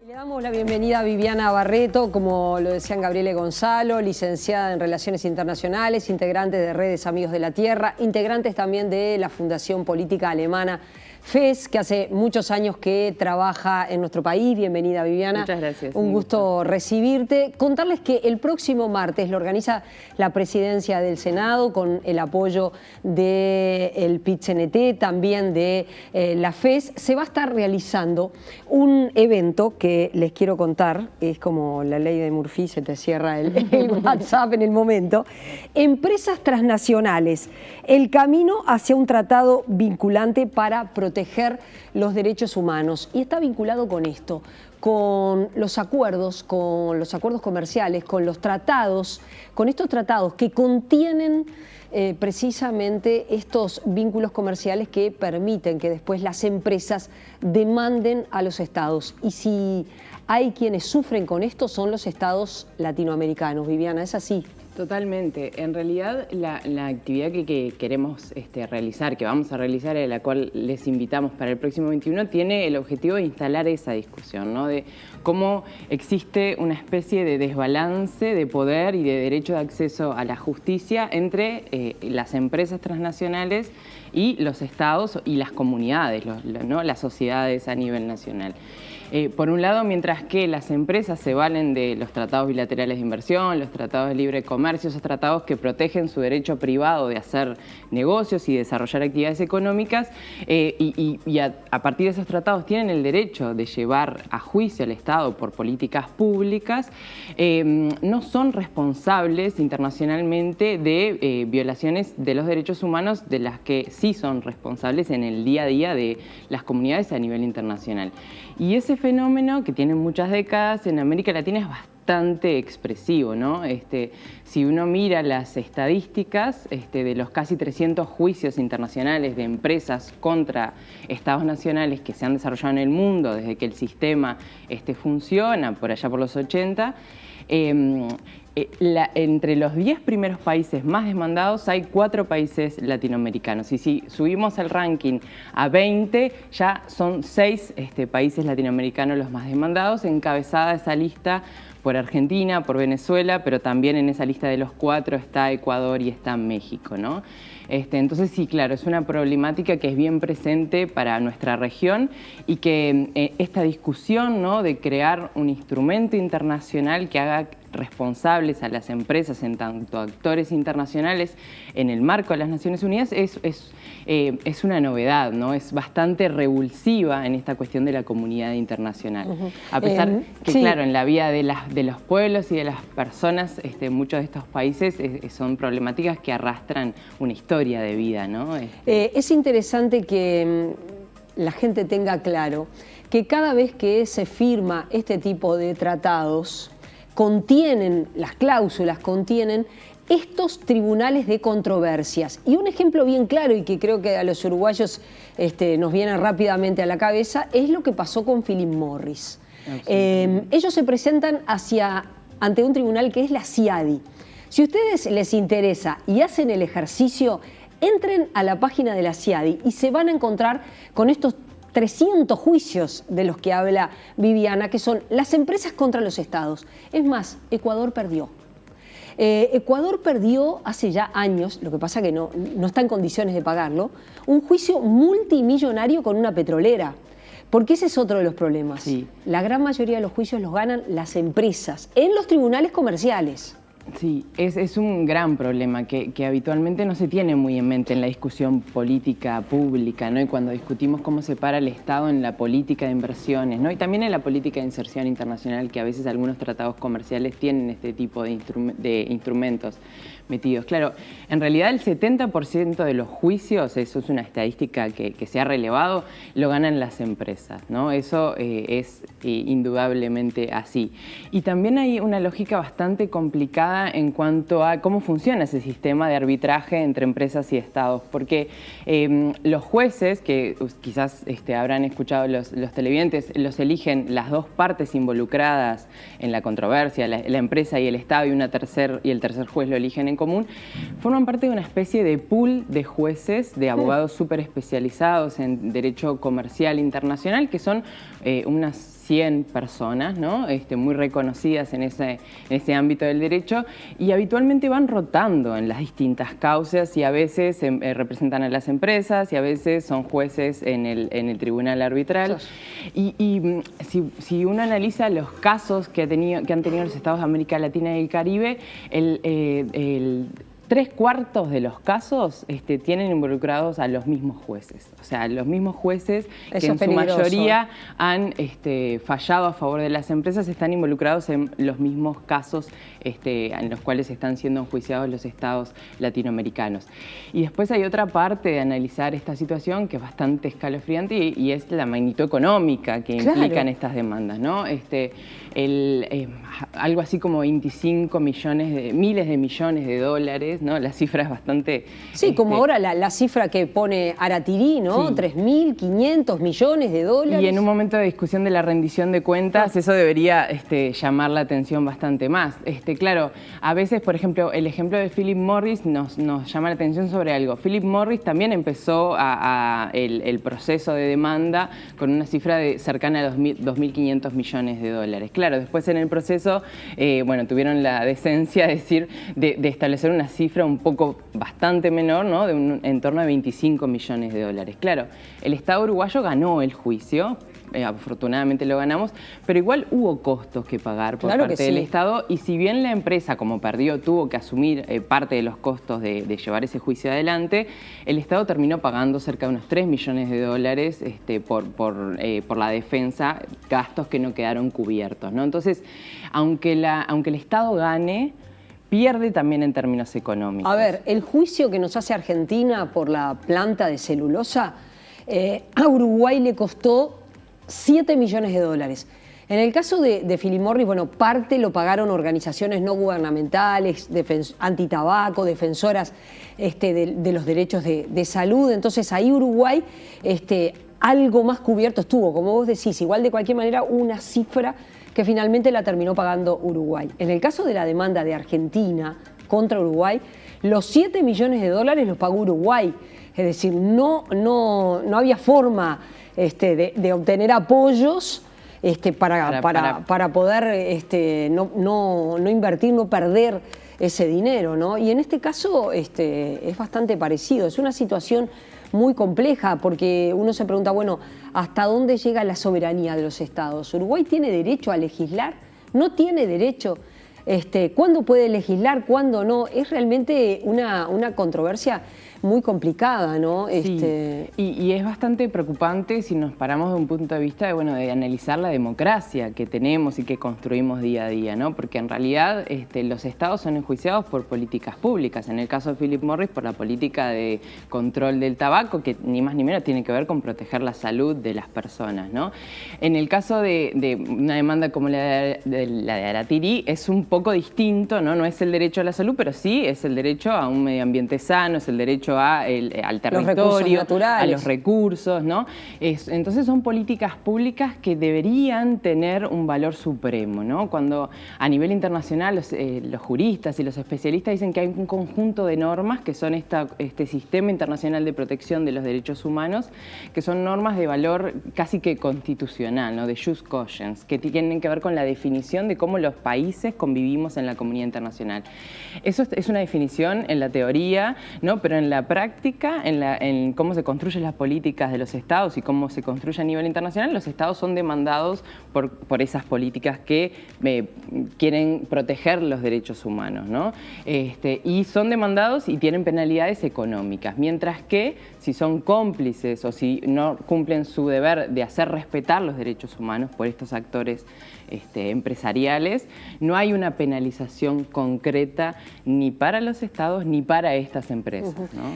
Le damos la bienvenida a Viviana Barreto, como lo decían Gabriele Gonzalo, licenciada en Relaciones Internacionales, integrante de Redes Amigos de la Tierra, integrantes también de la Fundación Política Alemana FES, que hace muchos años que trabaja en nuestro país. Bienvenida, Viviana. Muchas gracias. Un gusto recibirte. Contarles que el próximo martes lo organiza la Presidencia del Senado con el apoyo del PIT-CNT, también de la FES. Se va a estar realizando un evento que les quiero contar, es como la ley de Murphy, se te cierra el WhatsApp en el momento. Empresas transnacionales, el camino hacia un tratado vinculante para proteger los derechos humanos. Y está vinculado con esto, con los acuerdos comerciales, con los tratados, con estos tratados que contienen precisamente estos vínculos comerciales que permiten que después las empresas demanden a los estados. Y si hay quienes sufren con esto, son los estados latinoamericanos. Viviana, ¿es así? Totalmente. En realidad, la actividad que queremos realizar, que vamos a realizar, a la cual les invitamos para el próximo 21, tiene el objetivo de instalar esa discusión, ¿no? De cómo existe una especie de desbalance de poder y de derecho de acceso a la justicia entre las empresas transnacionales y los estados y las comunidades, ¿no? Las sociedades a nivel nacional. Por un lado, mientras que las empresas se valen de los tratados bilaterales de inversión, los tratados de libre comercio, esos tratados que protegen su derecho privado de hacer negocios y desarrollar actividades económicas, a partir de esos tratados tienen el derecho de llevar a juicio al Estado por políticas públicas, no son responsables internacionalmente de violaciones de los derechos humanos de las que sí son responsables en el día a día de las comunidades a nivel internacional. Y ese fenómeno, que tiene muchas décadas en América Latina, es bastante expresivo, ¿no? Si uno mira las estadísticas de los casi 300 juicios internacionales de empresas contra estados nacionales que se han desarrollado en el mundo desde que el sistema funciona, por allá por los 80, entre los 10 primeros países más demandados hay 4 países latinoamericanos. Y si subimos el ranking a 20, ya son 6 países latinoamericanos los más demandados, encabezada esa lista por Argentina, por Venezuela, pero también en esa lista de los 4 está Ecuador y está México, ¿no? Entonces sí, claro, es una problemática que es bien presente para nuestra región y que esta discusión, ¿no?, de crear un instrumento internacional que haga responsables a las empresas en tanto actores internacionales en el marco de las Naciones Unidas es una novedad, ¿no? Es bastante revulsiva en esta cuestión de la comunidad internacional. A pesar que, sí, claro, en la vida de los pueblos y de las personas, muchos de estos países son problemáticas que arrastran una historia de vida, ¿no? Es interesante que la gente tenga claro que cada vez que se firma este tipo de tratados, las cláusulas contienen estos tribunales de controversias. Y un ejemplo bien claro, y que creo que a los uruguayos nos viene rápidamente a la cabeza, es lo que pasó con Philip Morris. Ellos se presentan ante un tribunal que es la CIADI. Si a ustedes les interesa y hacen el ejercicio, entren a la página de la CIADI y se van a encontrar con estos 300 juicios de los que habla Viviana, que son las empresas contra los estados. Es más, Ecuador perdió. Ecuador perdió hace ya años, lo que pasa que no está en condiciones de pagarlo, un juicio multimillonario con una petrolera. Porque ese es otro de los problemas. Sí. La gran mayoría de los juicios los ganan las empresas en los tribunales comerciales. Sí, es un gran problema que habitualmente no se tiene muy en mente en la discusión política pública, ¿no? Y cuando discutimos cómo se para el Estado en la política de inversiones, ¿no? Y también en la política de inserción internacional, que a veces algunos tratados comerciales tienen este tipo de instrumentos metidos. Claro, en realidad el 70% de los juicios, eso es una estadística que se ha relevado, lo ganan las empresas, ¿no? Eso es indudablemente así. Y también hay una lógica bastante complicada en cuanto a cómo funciona ese sistema de arbitraje entre empresas y estados, porque los jueces, que quizás habrán escuchado los televidentes, los eligen las dos partes involucradas en la controversia, la empresa y el estado, y el tercer juez lo eligen en común, forman parte de una especie de pool de jueces, de abogados súper especializados en derecho comercial internacional, que son unas 100 personas, ¿no? Muy reconocidas en ese ámbito del derecho, y habitualmente van rotando en las distintas causas y a veces representan a las empresas y a veces son jueces en el tribunal arbitral. Y si uno analiza los casos que han tenido los estados de América Latina y el Caribe, 3/4 de los casos tienen involucrados a los mismos jueces. O sea, los mismos jueces que en su mayoría han fallado a favor de las empresas están involucrados en los mismos casos en los cuales están siendo enjuiciados los estados latinoamericanos. Y después hay otra parte de analizar esta situación que es bastante escalofriante y es la magnitud económica que implican estas demandas, ¿no? Algo así como 25 miles de millones de dólares, ¿no? La cifra es bastante... Sí, como ahora la cifra que pone Aratirí, ¿no? Sí. 3.500 millones de dólares. Y en un momento de discusión de la rendición de cuentas, eso debería llamar la atención bastante más. Claro, a veces, por ejemplo, el ejemplo de Philip Morris nos llama la atención sobre algo. Philip Morris también empezó el proceso de demanda con una cifra cercana a 2.500 millones de dólares. Claro, después en el proceso, tuvieron la decencia de establecer una cifra un poco bastante menor, ¿no? En torno a 25 millones de dólares. Claro, el Estado uruguayo ganó el juicio, afortunadamente lo ganamos, pero igual hubo costos que pagar por parte del Estado, y si bien la empresa, como perdió, tuvo que asumir parte de los costos de llevar ese juicio adelante, el Estado terminó pagando cerca de unos 3 millones de dólares por la defensa, gastos que no quedaron cubiertos, ¿no? Entonces, aunque el Estado gane, pierde también en términos económicos. A ver, el juicio que nos hace Argentina por la planta de celulosa, a Uruguay le costó 7 millones de dólares. En el caso de Philip Morris, parte lo pagaron organizaciones no gubernamentales, antitabaco, defensoras de los derechos de salud. Entonces ahí Uruguay algo más cubierto estuvo. Como vos decís, igual de cualquier manera una cifra que finalmente la terminó pagando Uruguay. En el caso de la demanda de Argentina contra Uruguay, los 7 millones de dólares los pagó Uruguay. Es decir, no había forma de obtener apoyos para poder no invertir, no perder ese dinero, ¿no? Y en este caso es bastante parecido. Es una situación muy compleja porque uno se pregunta, ¿hasta dónde llega la soberanía de los estados? ¿Uruguay tiene derecho a legislar? ¿No tiene derecho? ¿Cuándo puede legislar? ¿Cuándo no? Es realmente una controversia muy complicada, ¿no? Sí, y es bastante preocupante si nos paramos de un punto de vista de analizar la democracia que tenemos y que construimos día a día, ¿no? Porque en realidad los estados son enjuiciados por políticas públicas. En el caso de Philip Morris, por la política de control del tabaco, que ni más ni menos tiene que ver con proteger la salud de las personas, ¿no? En el caso de una demanda como la de Aratirí, es un poco distinto, ¿no? No es el derecho a la salud, pero sí es el derecho a un medio ambiente sano, es el derecho al territorio, a los recursos, ¿no? Entonces son políticas públicas que deberían tener un valor supremo, ¿no? Cuando a nivel internacional los juristas y los especialistas dicen que hay un conjunto de normas que son este sistema internacional de protección de los derechos humanos, que son normas de valor casi que constitucional, ¿no? De jus cogens, que tienen que ver con la definición de cómo los países convivimos en la comunidad internacional. Eso es una definición en la teoría, ¿no? Pero en la práctica, en cómo se construyen las políticas de los estados y cómo se construye a nivel internacional, los estados son demandados por esas políticas que quieren proteger los derechos humanos, ¿no? Y son demandados y tienen penalidades económicas, mientras que si son cómplices o si no cumplen su deber de hacer respetar los derechos humanos por estos actores empresariales, no hay una penalización concreta ni para los estados ni para estas empresas, ¿no?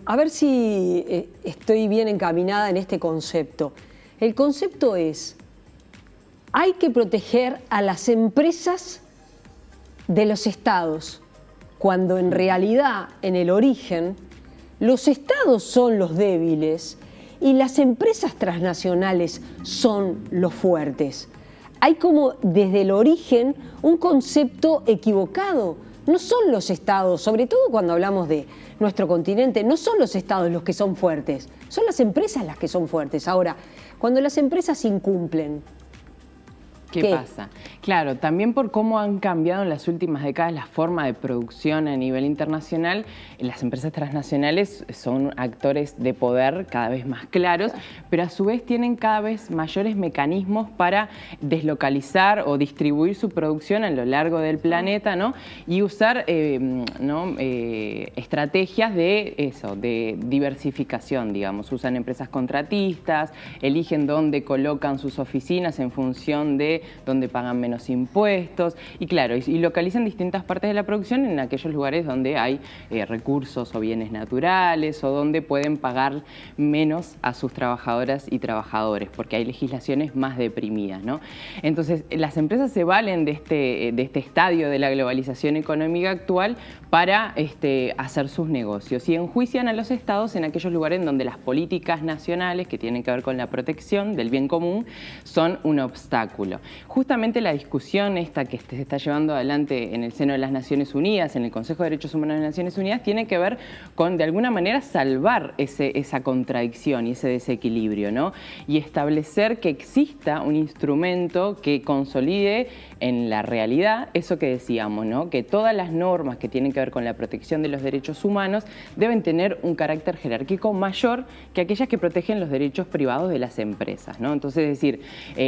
A ver si estoy bien encaminada en este concepto. El concepto es, hay que proteger a las empresas de los estados, cuando en realidad, en el origen, los estados son los débiles y las empresas transnacionales son los fuertes. Hay como desde el origen un concepto equivocado. No son los estados, sobre todo cuando hablamos de nuestro continente, no son los estados los que son fuertes, son las empresas las que son fuertes. Ahora, cuando las empresas incumplen ¿Qué pasa? Claro, también por cómo han cambiado en las últimas décadas la forma de producción a nivel internacional, las empresas transnacionales son actores de poder cada vez más claros, pero a su vez tienen cada vez mayores mecanismos para deslocalizar o distribuir su producción a lo largo del planeta, ¿no? Y usar estrategias de diversificación, digamos. Usan empresas contratistas, eligen dónde colocan sus oficinas en función de donde pagan menos impuestos y claro, y localizan distintas partes de la producción en aquellos lugares donde hay recursos o bienes naturales o donde pueden pagar menos a sus trabajadoras y trabajadores porque hay legislaciones más deprimidas, ¿no? Entonces, las empresas se valen de este estadio de la globalización económica actual para hacer sus negocios y enjuician a los estados en aquellos lugares en donde las políticas nacionales que tienen que ver con la protección del bien común son un obstáculo. Justamente la discusión esta que se está llevando adelante en el seno de las Naciones Unidas, en el Consejo de Derechos Humanos de las Naciones Unidas, tiene que ver con, de alguna manera, salvar esa contradicción y ese desequilibrio, ¿no? Y establecer que exista un instrumento que consolide en la realidad eso que decíamos, ¿no? Que todas las normas que tienen que ver con la protección de los derechos humanos deben tener un carácter jerárquico mayor que aquellas que protegen los derechos privados de las empresas, ¿no? Entonces, es decir,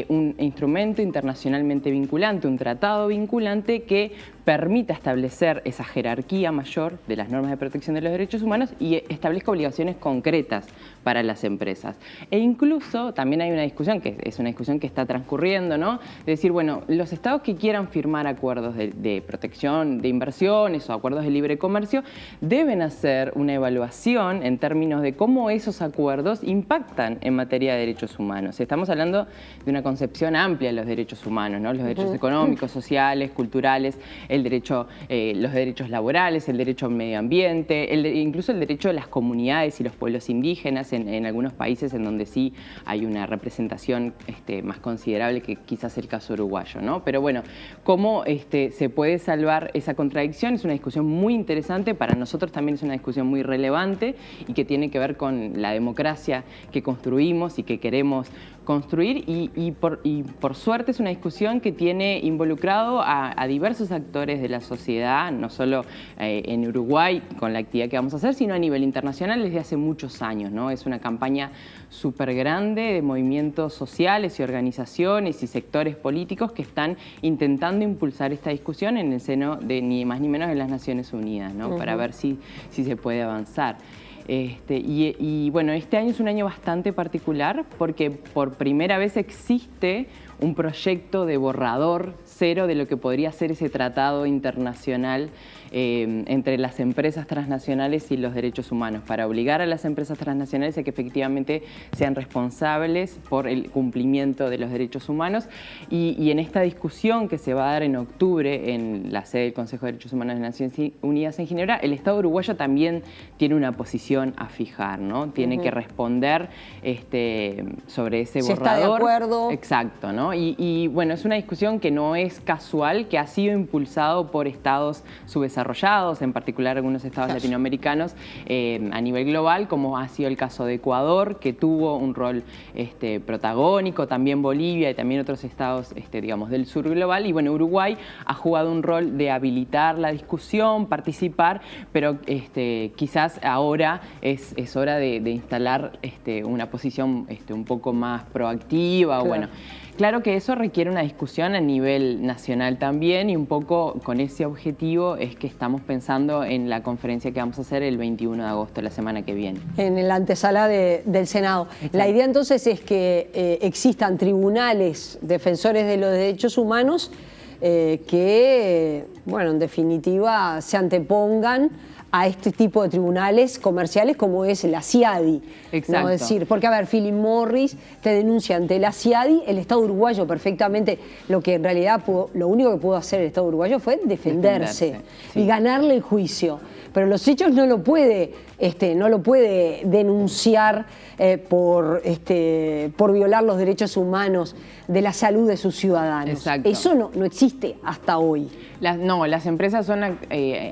un instrumento internacionalmente vinculante, un tratado vinculante que permita establecer esa jerarquía mayor de las normas de protección de los derechos humanos y establezca obligaciones concretas para las empresas. E incluso también hay una discusión, que es una discusión que está transcurriendo, ¿no? De decir, bueno, los estados que quieran firmar acuerdos de protección de inversiones o acuerdos de libre comercio deben hacer una evaluación en términos de cómo esos acuerdos impactan en materia de derechos humanos. Estamos hablando de una concepción amplia de los derechos humanos, ¿no? Los derechos económicos, sociales, culturales, los derechos laborales, el derecho al medio ambiente, incluso el derecho de las comunidades y los pueblos indígenas en algunos países en donde sí hay una representación más considerable que quizás el caso uruguayo, ¿no? Pero bueno, cómo se puede salvar esa contradicción es una discusión muy interesante, para nosotros también es una discusión muy relevante y que tiene que ver con la democracia que construimos y que queremos construir y por suerte es una discusión que tiene involucrado a diversos actores de la sociedad, no solo en Uruguay con la actividad que vamos a hacer, sino a nivel internacional desde hace muchos años, ¿no? Es una campaña súper grande de movimientos sociales y organizaciones y sectores políticos que están intentando impulsar esta discusión en el seno de ni más ni menos de las Naciones Unidas, ¿no? Para ver si se puede avanzar. Y bueno, este año es un año bastante particular porque por primera vez existe un proyecto de borrador cero de lo que podría ser ese tratado internacional entre las empresas transnacionales y los derechos humanos, para obligar a las empresas transnacionales a que efectivamente sean responsables por el cumplimiento de los derechos humanos. Y en esta discusión que se va a dar en octubre en la sede del Consejo de Derechos Humanos de las Naciones Unidas en Ginebra, el Estado uruguayo también tiene una posición a fijar, ¿no? Tiene que responder sobre ese borrador. Si está de acuerdo. Exacto, ¿no? Y bueno, es una discusión que no es casual, que ha sido impulsado por estados subdesarrollados, en particular algunos estados latinoamericanos a nivel global, como ha sido el caso de Ecuador, que tuvo un rol protagónico, también Bolivia y también otros estados, digamos, del sur global. Y bueno, Uruguay ha jugado un rol de habilitar la discusión, participar, pero quizás ahora es hora de instalar una posición un poco más proactiva. Claro. Bueno, claro que eso requiere una discusión a nivel nacional también y un poco con ese objetivo es que estamos pensando en la conferencia que vamos a hacer el 21 de agosto, la semana que viene. En la antesala del Senado. Exacto. La idea entonces es que existan tribunales defensores de los derechos humanos que, bueno, en definitiva se antepongan a este tipo de tribunales comerciales como es la CIADI. Exacto. ¿No? Es decir, porque a ver, Philip Morris te denuncia ante la CIADI, el Estado uruguayo perfectamente, lo que en realidad lo único que pudo hacer el Estado uruguayo fue defenderse sí. Y ganarle el juicio. Pero los hechos no lo puede denunciar por violar los derechos humanos de la salud de sus ciudadanos. Exacto. Eso no existe hasta hoy. Las empresas son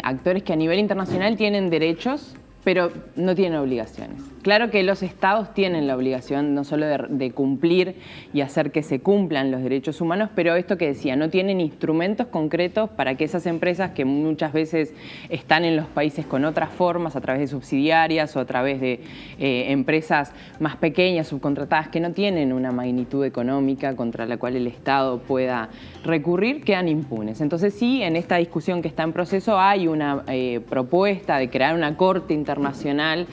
actores que a nivel internacional tienen derechos, pero no tienen obligaciones. Claro que los estados tienen la obligación no solo de cumplir y hacer que se cumplan los derechos humanos, pero esto que decía, no tienen instrumentos concretos para que esas empresas que muchas veces están en los países con otras formas, a través de subsidiarias o a través de empresas más pequeñas, subcontratadas, que no tienen una magnitud económica contra la cual el Estado pueda recurrir, quedan impunes. Entonces sí, en esta discusión que está en proceso hay una propuesta de crear una corte internacional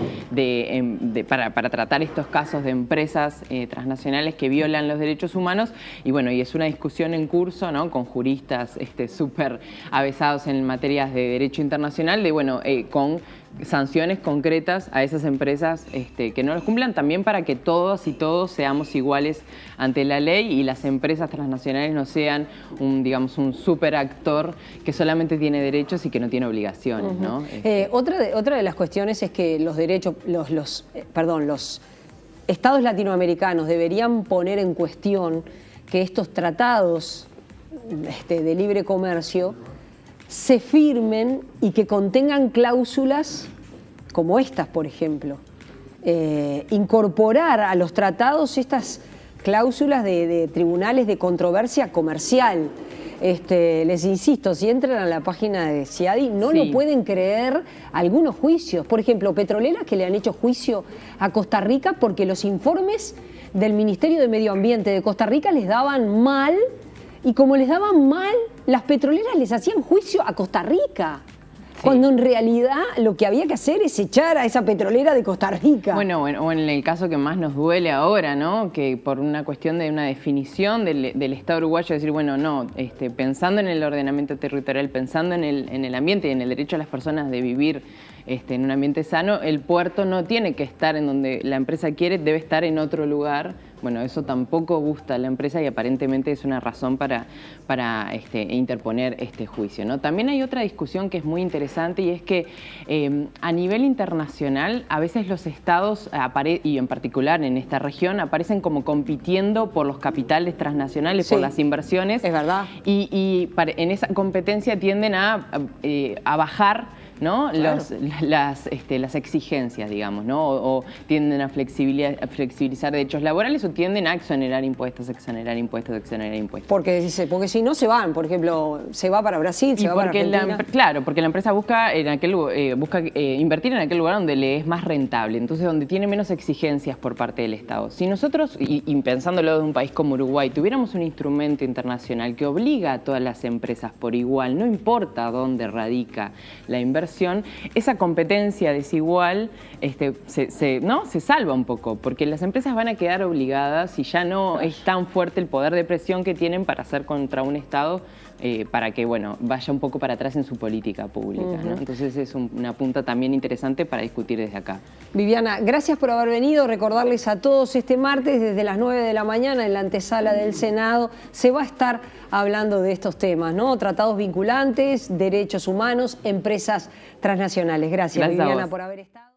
para tratar estos casos de empresas transnacionales que violan los derechos humanos, y bueno, y es una discusión en curso, ¿no?, con juristas súper avesados en materias de derecho internacional, de bueno, con sanciones concretas a esas empresas que no los cumplan, también para que todos y todos seamos iguales ante la ley y las empresas transnacionales no sean digamos, un superactor que solamente tiene derechos y que no tiene obligaciones, ¿no? Otra de las cuestiones es que los estados latinoamericanos deberían poner en cuestión que estos tratados de libre comercio se firmen y que contengan cláusulas como estas, por ejemplo. Incorporar a los tratados estas cláusulas de tribunales de controversia comercial. Les insisto, si entran a la página de CIADI no lo pueden creer algunos juicios. Por ejemplo, petroleras que le han hecho juicio a Costa Rica porque los informes del Ministerio de Medio Ambiente de Costa Rica les daban mal, y como les daban mal, las petroleras les hacían juicio a Costa Rica. Cuando en realidad lo que había que hacer es echar a esa petrolera de Costa Rica. Bueno, o en el caso que más nos duele ahora, ¿no?, que por una cuestión de una definición del Estado uruguayo, decir, bueno, no, pensando en el ordenamiento territorial, pensando en el ambiente y en el derecho a las personas de vivir en un ambiente sano, el puerto no tiene que estar en donde la empresa quiere, debe estar en otro lugar. Bueno, eso tampoco gusta a la empresa y aparentemente es una razón para interponer este juicio, ¿no? También hay otra discusión que es muy interesante, y es que a nivel internacional a veces los estados, y en particular en esta región, aparecen como compitiendo por los capitales transnacionales, por las inversiones. Es verdad. Y en esa competencia tienden a bajar, ¿no?, Claro, las exigencias, digamos, ¿no? O tienden a flexibilizar derechos laborales, o tienden a exonerar impuestos. Porque si no se van, por ejemplo, se va para Brasil, se va para Argentina. Claro, porque la empresa busca invertir en aquel lugar donde le es más rentable, entonces donde tiene menos exigencias por parte del Estado. Si nosotros, y pensándolo de un país como Uruguay, tuviéramos un instrumento internacional que obliga a todas las empresas por igual, no importa dónde radica la inversión, esa competencia desigual se salva un poco, porque las empresas van a quedar obligadas y ya no es tan fuerte el poder de presión que tienen para hacer contra un Estado para que, bueno, vaya un poco para atrás en su política pública, ¿no? Entonces es una punta también interesante para discutir desde acá. Viviana, gracias por haber venido. Recordarles a todos, este martes desde las 9 de la mañana en la antesala del Senado se va a estar hablando de estos temas, ¿no? Tratados vinculantes, derechos humanos, empresas transnacionales. Gracias, Viviana, por haber estado.